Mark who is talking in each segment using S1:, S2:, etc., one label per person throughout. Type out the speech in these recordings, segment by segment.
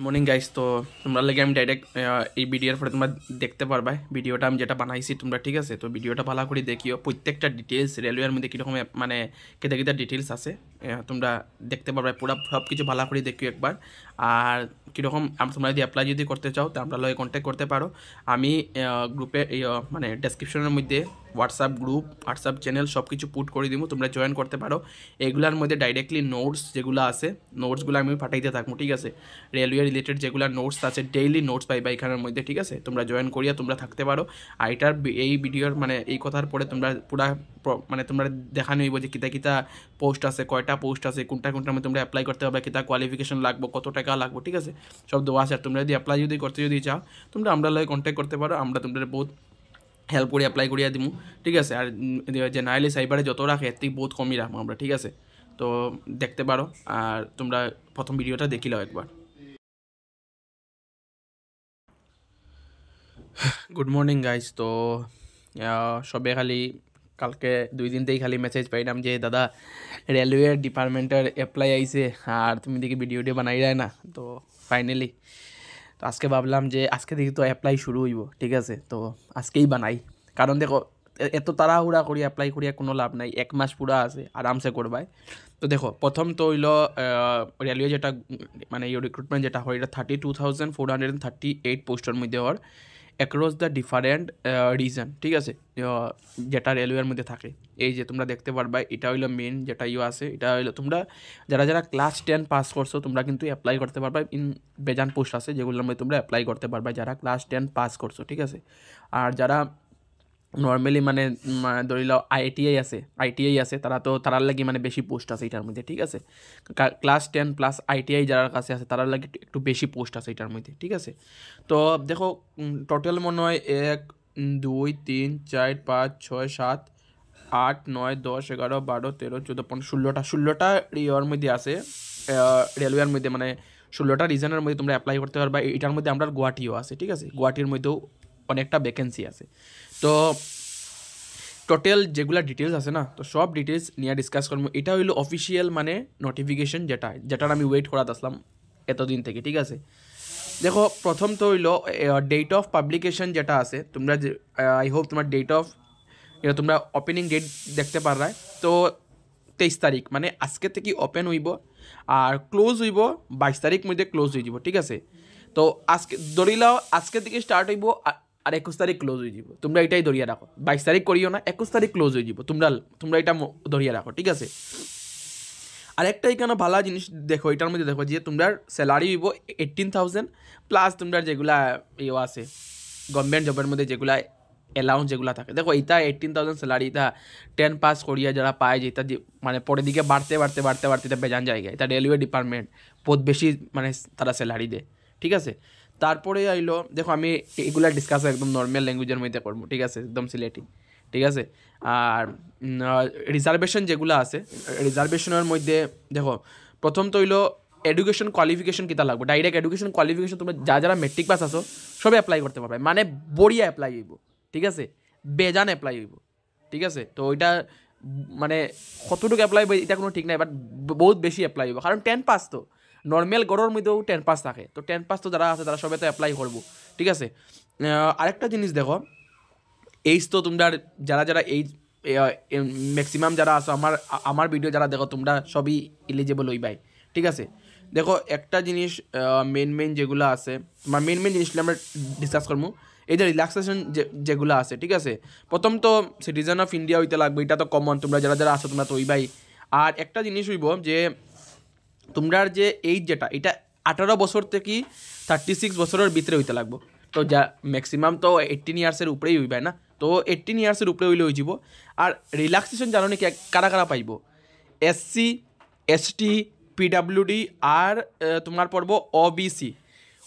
S1: Morning guys, তো তোমরা লাগে আমি ডাইরেক্ট এই ভিডিওর পরে তোমরা দেখতে পারবা ভিডিওটা আমি যেটা বানাইছি তোমরা, ঠিক আছে? তো ভিডিওটা ভালো করে দেখিও, প্রত্যেকটা ডিটেলস রেলওয়ের মধ্যে কীরকম মানে কেটে কেটে ডিটেলস আছে তোমরা দেখতে পারবা, পুরো সব কিছু ভালো করে দেখিও একবার। আর কীরকম তোমরা যদি অ্যাপ্লাই যদি করতে চাও তো আমরা লগে কন্ট্যাক্ট করতে পারো। আমি গ্রুপে মানে ডেসক্রিপশনের মধ্যে হোয়াটসঅ্যাপ গ্রুপ, হোয়াটসঅ্যাপ চ্যানেল সব কিছু পুট করে দিব, তোমরা জয়েন করতে পারো। এগুলার মধ্যে ডাইরেক্টলি নোটস যেগুলো আছে, নোটসগুলো আমি পাঠাইতে থাকবো, ঠিক আছে? রেলওয়ে রিলেটেড যেগুলো নোটস আছে, ডেইলি নোটস পাইবা এখানের মধ্যে, ঠিক আছে? তোমরা জয়েন করিয়া তোমরা থাকতে পারো। আর এটার এই ভিডিওর মানে এই কথার পরে তোমরা পুরা মানে তোমরা দেখানো হইব যে কিতা কিতা পোস্ট আছে, কয়টা পোস্ট আছে, কোনটার মধ্যে তোমরা অ্যাপ্লাই করতে পারবে, কিতা কোয়ালিফিকেশন লাগবো, কত টাকা লাগবো, ঠিক আছে? সব দেওয়া আছে। আর তোমরা যদি অ্যাপ্লাই যদি করতে যদি চাও তোমরা আমরা লগে কন্ট্যাক্ট করতে পারো, আমরা তোমরা বহুত হেল্প করে অ্যাপ্লাই করিয়া দিমু, ঠিক আছে? আর জেনারেলি সাইবারে যত রাখে এর থেকে বহুত কমই রাখবো আমরা, ঠিক আছে? তো দেখতে পারো। আর তোমরা প্রথম ভিডিওটা দেখিলাও একবার। Good morning guys. তো সবে খালি কালকে 2 দিন থেকেই খালি মেসেজ পাইলাম যে দাদা রেলওয়ের ডিপার্টমেন্টের অ্যাপ্লাই আইছে আর তুমি দেখি ভিডিওটি বানাই যায় না। তো ফাইনালি তো আজকে ভাবলাম যে আজকে দেখি তো অ্যাপ্লাই শুরু হইব, ঠিক আছে? তো আজকেই বানাই, কারণ দেখো এত তাড়াহুড়া করি অ্যাপ্লাই করিয়া কোনো লাভ নাই, 1 মাস পুরা আছে, আরামসে করবাই। তো দেখো প্রথম তো হইল রেলওয়ে যেটা মানে রিক্রুটমেন্ট যেটা হয় এটা 32,438 পোস্টের মধ্যে হওয়ার অ্যাক্রস দ্য ডিফারেন্ট রিজন, ঠিক আছে? যেটা রেলওয়ের মধ্যে থাকে, এই যে তোমরা দেখতে পারবা এটা হইলো মেন যেটা আছে। এটা হইলো তোমরা যারা যারা ক্লাস 10 পাস করছো তোমরা কিন্তু অ্যাপ্লাই করতে পারবা। বেজান পোস্ট আছে যেগুলোর মধ্যে তোমরা অ্যাপ্লাই করতে পারবা যারা ক্লাস 10 পাস করছো, ঠিক আছে? আর যারা নর্মালি মানে ধরি লও আইটিআই আছে তারার লাগি মানে বেশি পোস্ট আছে এটার মধ্যে, ঠিক আছে? ক্লাস 10 প্লাস আইটিআই যারা কাছে আছে তারার লাগি একটু বেশি পোস্ট আছে এটার মধ্যে, ঠিক আছে? তো দেখো টোটাল মনে হয় 1 2 3 4 5 6 7 8 9 10 11 12 13 14 15 16টা ইয়ের মধ্যে আছে রেলওয়ের মধ্যে, মানে 16টা রিজনের মধ্যে তোমরা অ্যাপ্লাই করতে পারবা। এটার মধ্যে আমরা গুয়াহাটিও আছে, ঠিক আছে? গুয়াহাটির মধ্যেও অনেকটা ভ্যাকেন্সি আছে। তো টোটাল যেগুলো ডিটেলস আছে না, তো সব ডিটেলস নিয়ে ডিসকাস করবো। এটা হইলো অফিসিয়াল মানে নোটিফিকেশন যেটার আমি ওয়েট করাতে আসলাম এতদিন থেকে, ঠিক আছে? দেখো প্রথম তো হইলো ডেট অফ পাবলিকেশন যেটা আছে, তোমরা আই হোপ তোমার ডেট অফ তোমরা ওপেনিং ডেট দেখতে পারবে। তো 23 তারিখ মানে আজকে থেকে ওপেন হইব আর ক্লোজ হইব 22 তারিখ মধ্যে ক্লোজ হয়ে যাব, ঠিক আছে? তো আজকে ধরিলাও আজকে থেকে স্টার্ট হইব আর 21 তারিখ ক্লোজ হয়ে যাব। তোমরা এটাই ধরিয়া রাখো, 22 তারিখ করিও না, 21 তারিখ ক্লোজ হয়ে যাব। তোমরা এটা ধরিয়া রাখো, ঠিক আছে? আর একটা এখানে ভালো জিনিস দেখো, এটার মধ্যে দেখো যে তোমরা স্যালারি হইব 18,000 প্লাস তোমরা যেগুলা আছে গভর্নমেন্ট জবের মধ্যে যেগুলা অ্যালাউন্স যেগুলো থাকে। দেখো এটা 18,000 স্যালারি, এটা 10 পাস করিয়া যারা পায় যেটা মানে পরের দিকে বাড়তে এটা বেজান জায়গায়, এটা রেলওয়ে ডিপার্টমেন্ট বহুত বেশি মানে তারা স্যালারি দেয়, ঠিক আছে? তারপরে আইলো দেখো আমি এগুলা ডিসকাস একদম নর্মাল ল্যাঙ্গুয়েজের মধ্যে করবো, ঠিক আছে? একদম সিলেটি, ঠিক আছে? আর রিজার্ভেশন যেগুলো আছে, রিজার্ভেশনের মধ্যে দেখো প্রথম তো হইলো এডুকেশন কোয়ালিফিকেশন কিতা লাগবে। ডাইরেক্ট এডুকেশন কোয়ালিফিকেশন তোমরা যারা মেট্রিক পাস আসো সবে অ্যাপ্লাই করতে পারবে, মানে বড়িয়া অ্যাপ্লাই হইব, ঠিক আছে? বেজান অ্যাপ্লাই হইব, ঠিক আছে? তো ওইটা মানে কতটুকু অ্যাপ্লাই হইব এটা কোনো ঠিক নাই, বাট বহুত বেশি অ্যাপ্লাই হইব, কারণ 10 পাস তো নর্মাল গড়ের মধ্যেও 10 পাস থাকে। তো 10 পাস তো যারা আছে তারা সবাই তো অ্যাপ্লাই করবো, ঠিক আছে? আরেকটা জিনিস দেখো, এইজ তো তোমরা যারা যারা এইজ ম্যাক্সিমাম যারা আসো আমার ভিডিও যারা দেখো তোমরা সবই এলিজিবল হইবাই, ঠিক আছে? দেখো একটা জিনিস মেন যেগুলো আছে, তোমার মেন জিনিসগুলো আমরা ডিসকাস করবো। এই যে রিল্যাক্সেশন যেগুলো আছে, ঠিক আছে? প্রথম তো সিটিজেন অফ ইন্ডিয়া হইতে লাগবে, এটা তো কমন, তোমরা যারা যারা আসো তোমরা তো হইবাই। আর একটা জিনিস হইব যে তোমরার যে এইজ যেটা এটা 18 বছর থেকে 36 বছরের ভিতরে হইতে লাগবো। তো যা ম্যাক্সিমাম তো 18 ইয়ার্সের উপরেই হইবাই না, তো 18 ইয়ার্সের উপরে হইলে হয়ে যাব। আর রিল্যাক্সেশন জানো নাকি কারা কারা পাইব? এসসি, এসটি, পিডাব্লিউডি আর তোমার পড়ব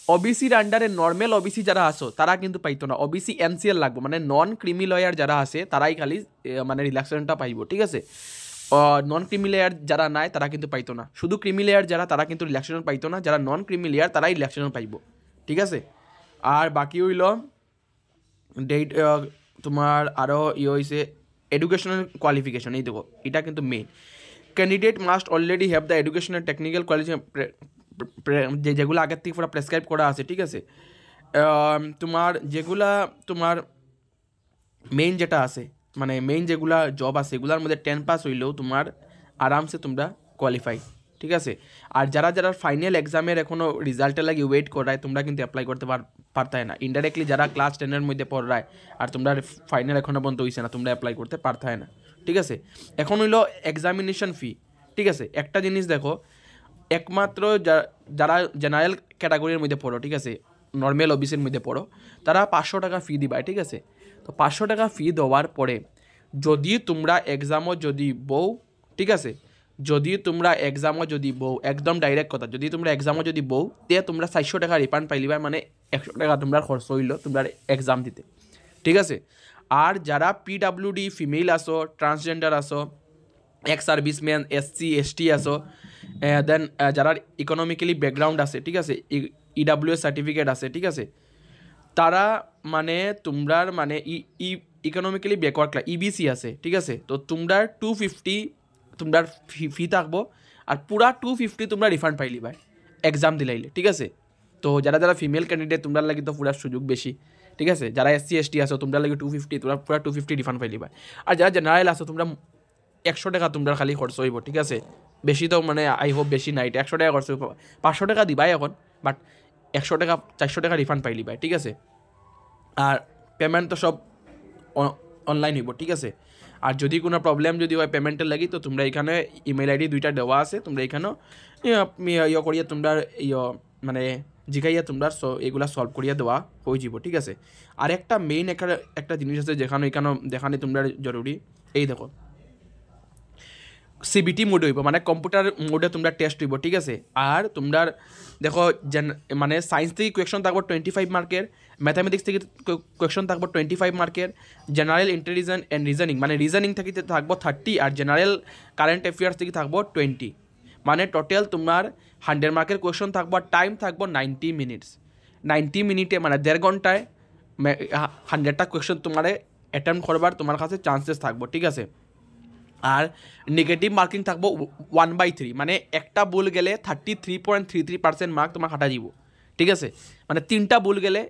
S1: ওবিসির আন্ডারে নর্মাল ওবিসি যারা আসো তারা কিন্তু পাইতো না। ওবিসি এনসিএল লাগবে, মানে নন ক্রিমি লয়ার যারা আছে তারাই খালি মানে রিল্যাক্সেশনটা পাইব, ঠিক আছে? নন ক্রিমি লেয়ার যারা নাই তারা কিন্তু পাইতো না। শুধু ক্রিমি লেয়ার যারা তারা কিন্তু রিল্যাক্সেশন পাইতো না, যারা নন ক্রিমি লেয়ার তারাই রিল্যাক্সেশন পাইব, ঠিক আছে? আর বাকি হইল ডেট তোমার আরও হয়েছে এডুকেশনাল কোয়ালিফিকেশন। এই দেখো এটা কিন্তু main, candidate must already have the educational technical যেগুলো আগের থেকে পুরো প্রেসক্রাইব করা আছে, ঠিক আছে। তোমার যেগুলা তোমার মেইন যেটা আছে, মানে মেইন যেগুলা জব আছে এগুলোর মধ্যে 10 পাস হইলেও তোমার আরামসে তোমরা কোয়ালিফাই, ঠিক আছে। আর যারা যারা ফাইনাল এক্সামের এখনও রেজাল্টের লাগে ওয়েট করায় তোমরা কিন্তু অ্যাপ্লাই করতে পারতাই না। ইনডাইরেক্টলি যারা ক্লাস 10-এর মধ্যে পড়ায় আর তোমরা ফাইনাল এখনও পর্যন্ত হইছে না, তোমরা অ্যাপ্লাই করতে পারতাই না, ঠিক আছে। এখন হইলো এক্সামিনেশন ফি, ঠিক আছে। একটা জিনিস দেখো, একমাত্র যারা জেনারেল ক্যাটাগরির মধ্যে পড়ো, ঠিক আছে, নর্মাল ওবিসির মধ্যে পড়ো, তারা 500 টাকা ফি দিবা, ঠিক আছে। তো 500 টাকা ফি দেওয়ার পরে যদি তোমরা এক্সামও যদি বউ, ঠিক আছে, যদি তোমরা এক্সামও যদি বউ, একদম ডাইরেক্ট কথা, যদি তোমরা এক্সামও যদি বউ তে তোমরা 400 টাকা রিফান্ড পাইলিবা, মানে 100 টাকা তোমরা খরচ হইল তোমরা এক্সাম দিতে, ঠিক আছে। আর যারা পিডাব্লিউডি ফিমেল আসো, ট্রান্সজেন্ডার আসো, এক্স সার্ভিসম্যান, এসসি এসটি আসো, দেন যারা ইকোনমিক্যালি ব্যাকগ্রাউন্ড আছে, ঠিক আছে, ইডাব্লিউএস সার্টিফিকেট আছে, ঠিক আছে, তারা মানে তোমরার মানে ইকোনমিক্যালি ব্যাকওয়ার্ড ক্লাস ইবিসি আছে, ঠিক আছে। তো তোমরা 250 তোমরা ফি থাকবো, আর পুরা 250 তোমরা রিফান্ড পাইলি ভাই এক্সাম দিলাইলে, ঠিক আছে। তো যারা যারা ফিমেল ক্যান্ডিডেট তোমরা লাগে তো পুরা সুযোগ বেশি, ঠিক আছে। যারা এসসি এসটি আসো তোমরা লাগে 250, তোমরা পুরা 250 রিফান্ড পাইলি ভাই। আর যারা জেনারেল আসো তোমরা 100 টাকা তোমরা খালি খরচ হইব, ঠিক আছে। বেশি তো মানে আই হোপ বেশি নাই, 100 টাকা খরচ হইব, 500 টাকা দিবাই এখন, বাট 100 টাকা 400 টাকা রিফান্ড পাইলি ভাই, ঠিক আছে। আর পেমেন্ট তো সব অনলাইন হইব, ঠিক আছে। আর যদি কোনো প্রবলেম যদি হয় পেমেন্টের লাগি তো তোমরা এখানে ইমেল আইডি 2টা দেওয়া আছে, তোমরা এখানেও করিয়া তোমরা মানে জিগাইয়া তোমরা এগুলা সলভ করিয়া দেওয়া হয়ে যাব, ঠিক আছে। আর একটা মেইন একটা জিনিস আছে যেখানে এখানে দেখানি তোমরা জরুরি, এই দেখো সিবিটি মোড হইব, মানে কম্পিউটার মোডে তোমরা টেস্ট হইব, ঠিক আছে। আর তোমরা দেখো মানে সায়েন্স থেকে কোয়েশন থাকবো 25 মার্কের, ম্যাথামেটিক্স থেকে কোয়েশন থাকবো 25 মার্কের, জেনারেল ইন্টেলিজেন্স অ্যান্ড রিজনিং মানে রিজনিং থেকে থাকবো 30, আর জেনারেল কারেন্ট অ্যাফেয়ার্স থেকে থাকবো 20, মানে টোটাল তোমার 100 মার্কের কোয়েশন থাকবো, আর টাইম থাকবো 90 মিনিটস। 90 মিনিটে মানে 1.5 ঘন্টায় 100টা কোয়েশন তোমার অ্যাটেম্প করবার তোমার কাছে চান্সেস থাকবো, ঠিক আছে। আর নেগেটিভ মার্কিং থাকবো 1/3, মানে একটা ভুল গেলে 33.33% মার্ক তোমার কাটা যাব, ঠিক আছে। মানে 3টা ভুল গেলে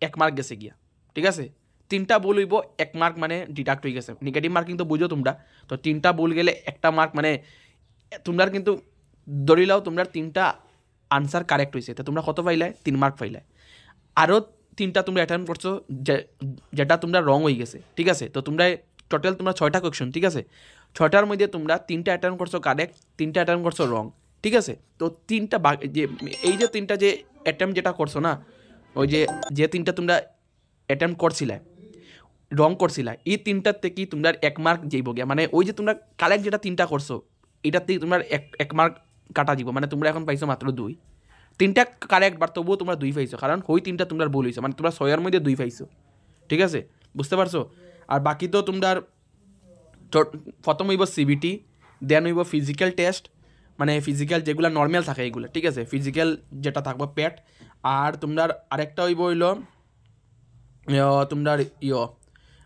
S1: 1 মার্ক গেছে গিয়া, ঠিক আছে। 3টা ভুল হইব 1 মার্ক মানে ডিডাক্ট হয়ে গেছে। নেগেটিভ মার্কিং তো বুঝো তোমরা, তো 3টা ভুল গেলে 1টা মার্ক, মানে তোমরা কিন্তু ধরি লাও তোমরা 3টা আনসার কারেক্ট হয়েছে, তো তোমরা কত পাইলাই? 3 মার্ক পাইলাই। আরও 3টা তোমরা অ্যাটেম্প করছো যেটা তোমরা রং হয়ে গেছে, ঠিক আছে। তো তোমরা টোটাল তোমরা 6টা কোয়েশন, ঠিক আছে, 6টার মধ্যে তোমরা 3টা অ্যাটেম্প করছো কারেক্ট, 3টা অ্যাটেম্প করছো রং, ঠিক আছে। তো 3টা যে এই যে 3টা যে অ্যাটেম্প যেটা করছো না, ওই যে 3টা তোমরা অ্যাটেম্প করছিলা রং করছিলা, এই 3টার থেকেই তোমরা 1 মার্ক যাইব গিয়া, মানে ওই যে তোমরা কারেক্ট যেটা 3টা করছো এটার থেকে তোমরা 1 মার্ক কাটা যাব, মানে তোমরা এখন পাইছো মাত্র 2। 3টা কারেক্ট বার তবুও তোমরা 2 পাইছো, কারণ ওই 3টা তোমরা ভুল হয়েছে, মানে তোমরা 6-এর মধ্যে 2 পাইছো, ঠিক আছে, বুঝতে পারছো। আর বাকি তো তোমরা প্রথম হইব সিবিটি, দেন হইব ফিজিক্যাল টেস্ট, মানে ফিজিক্যাল যেগুলো নর্মাল থাকে এগুলো, ঠিক আছে, ফিজিক্যাল যেটা থাকবো পেট। আর তোমরা আরেকটা হইব হইল তোমরা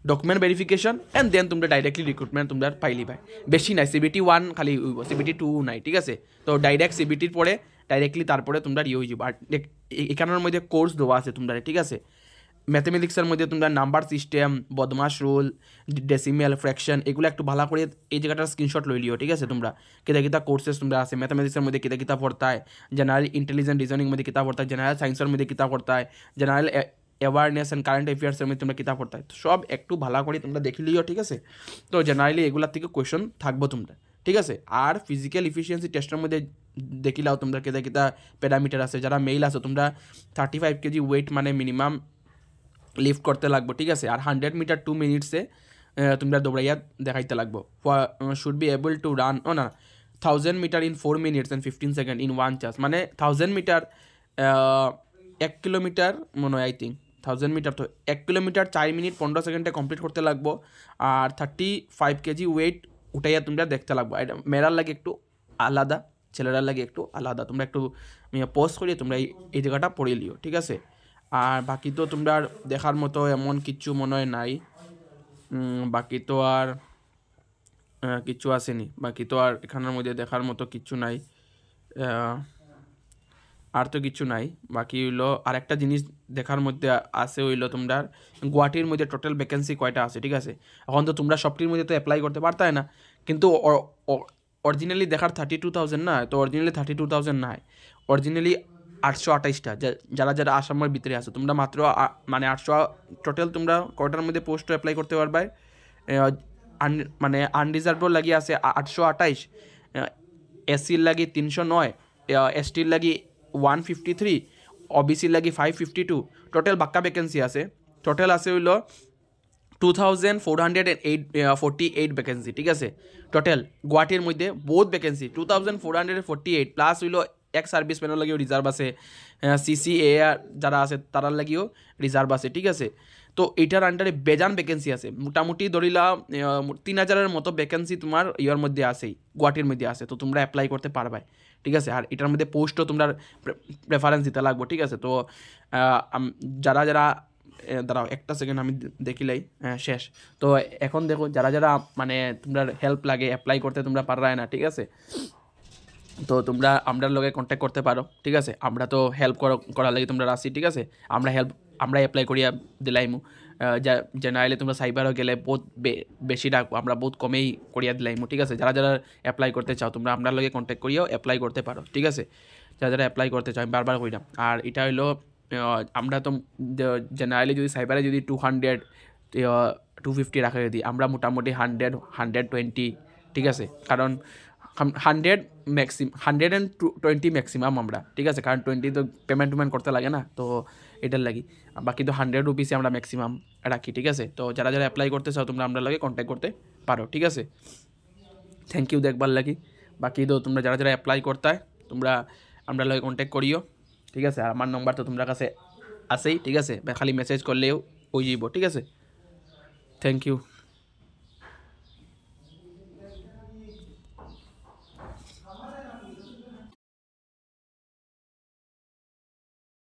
S1: ডকুমেন্ট ভেরিফিকেশন, অ্যান্ড দেন তোমরা ডাইরেক্টলি রিক্রুটমেন্ট তোমরা পাইলি ভাই। বেশি নাই, CBT 1 খালি হইব, CBT 2 নাই, ঠিক আছে। তো ডাইরেক্ট CBTর পরে ডাইরেক্টলি তারপরে তোমরা হয়ে যাব। আর এখানের মধ্যে কোর্স দেওয়া আছে তোমরা, ঠিক আছে। ম্যাথমেটিক্সের মধ্যে তোমরা নাম্বার সিস্টেম, বদমাস রুল, ডেসিমেল, ফ্র্যাকশন, এগুলো একটু ভালো করে এই জায়গাটার স্ক্রিনশট লই লিও, ঠিক আছে। তোমরা কিতা কোর্সেস তোমরা আছে ম্যাথমেটিক্সের মধ্যে কিতা পড়তায়, জেনারেল ইন্টেলিজেন্ট রিজনিং মধ্যে কিতা পড়তায়, জেনারেল সায়েন্সের মধ্যে কিতা পড়তায়, জেনারেল অ্যাওয়ারনেস অ্যান্ড কারেন্ট অ্যাফেয়ার্সের মধ্যে তোমরা কিতা পড়তায়, সব একটু ভালো করে তোমরা দেখে লিও, ঠিক আছে। তো জেনারেলি এগুলার থেকে কোয়েশন থাকবো তোমরা, ঠিক আছে। আর ফিজিক্যাল ইফিসিয়েন্সি টেস্টের মধ্যে দেখিলাও তোমরা কিতা প্যারামিটার আছে। যারা মেল আছে তোমরা 35 কেজি ওয়েট মানে মিনিমাম লিফট করতে লাগবো, ঠিক আছে। আর 100 মিটার 2 মিনিটসে তোমরা দৌড়াইয়া দেখাইতে লাগবো। Should be able to run 1000 metre in 4 minutes and 15 second in 1 chance, মানে 1000 মিটার 1 কিলোমিটার মনে হয়, আই থিঙ্ক 1000 মিটার তো 1 কিলোমিটার 4 মিনিট 15 সেকেন্ডে কমপ্লিট করতে লাগবো। আর 35 কেজি ওয়েট উঠাইয়া তোমরা দেখতে লাগবো। এটা মেয়েরার লাগে একটু আলাদা, ছেলেরার লাগে একটু আলাদা। তোমরা একটু পোস্ট করিয়ে তোমরা এই জায়গাটা পড়িয়ে লিও, ঠিক আছে। আর বাকি তো তোমরা দেখার মতো এমন কিছু মনে হয় নাই, বাকি তো আর কিছু আসেনি, বাকি তো আর এখানের মধ্যে দেখার মতো কিছু নাই। আর তো কিছু নাই। বাকি হইলো আরেকটা জিনিস দেখার মধ্যে আছে হইলো তোমরা গুয়াহাটির মধ্যে টোটাল ভ্যাকেন্সি কয়টা আছে, ঠিক আছে। এখন তো তোমরা সবটির মধ্যে তো অ্যাপ্লাই করতে পারতাই না, কিন্তু অরিজিনালি দেখার 32,000 না, তো অরিজিনালি 32,000 নাই, অরিজিনালি 828টা যারা যারা আসামের ভিতরে আছে। তোমরা মাত্র মানে 800 টোটাল তোমরা কয়টার মধ্যে পোস্ট অ্যাপ্লাই করতে পারবে, মানে আনরিজার্ভড লাগি আছে 828, এসসির লাগি 309, এসটির লাগি 153, ওবিসির লাগি 552, টোটাল বাক্কা ভ্যাকেন্সি আছে। টোটাল আছে হইল 2448 ভ্যাকেন্সি, ঠিক আছে। টোটাল গুয়াহাটির মধ্যে বহুত ভ্যাকেন্সি 2448 প্লাস হইল এক সার্ভিস ম্যানের লাগিও রিজার্ভ আছে, সিসিএ যারা আছে তারার লাগিও রিজার্ভ আছে, ঠিক আছে। তো এইটার আন্ডারে বেজান ভ্যাকেন্সি আছে, মোটামুটি ধরিলা 3,000-এর মতো ভ্যাকেন্সি তোমার ইয়ার মধ্যে আছেই, গুয়াহাটির মধ্যে আছে। তো তোমরা অ্যাপ্লাই করতে পারবে, ঠিক আছে। আর এটার মধ্যে পোস্টও তোমরা প্রেফারেন্স দিতে লাগবো, ঠিক আছে। তো যারা যারা দাঁড়াও একটা সেকেন্ড আমি দেখিলাই, শেষ। তো এখন দেখো যারা যারা মানে তোমরা হেল্প লাগে অ্যাপ্লাই করতে তোমরা পাররাই না, ঠিক আছে। তো তোমরা আমরার লগে কন্ট্যাক্ট করতে পারো, ঠিক আছে। আমরা তো হেল্প করার লাগে তোমরা আসি, ঠিক আছে। আমরা অ্যাপ্লাই করিয়া দিলাইমু, জেনারেলি তোমরা সাইবারও গেলে বহুত বেশি ডাকবো, আমরা বহুত কমেই করিয়া দিলাইমু, ঠিক আছে। যারা যারা অ্যাপ্লাই করতে চাও তোমরা আমরার লগে কন্ট্যাক্ট করিয়াও অ্যাপ্লাই করতে পারো, ঠিক আছে। যারা যারা অ্যাপ্লাই করতে চাও আমি বারবার কইলাম। আর এটা হইলো আমরা তো জেনারেলি যদি সাইবারে যদি 200 250 রাখা দিই, আমরা মোটামুটি 100 120, ঠিক আছে। কারণ 120 ম্যাক্সিমাম আমরা, ঠিক আছে। কারণ 20 তো পেমেন্ট করতে লাগে না, তো এটার লাগি। বাকি তো 100 রুপিসে আমরা ম্যাক্সিমাম রাখি, ঠিক আছে। তো যারা যারা অ্যাপ্লাই করতে চাও তোমরা আমরা লাগে কন্ট্যাক্ট করতে পারো, ঠিক আছে। থ্যাংক ইউ দেখবার লাগি। বাকি তো তোমরা যারা যারা অ্যাপ্লাই করতে তোমরা আমরা লাগে কন্ট্যাক্ট করিও, ঠিক আছে। আর আমার নম্বর তো তোমরা কাছে আছেই, ঠিক আছে। খালি মেসেজ করলেও হয়ে যাব, ঠিক আছে। Thank you.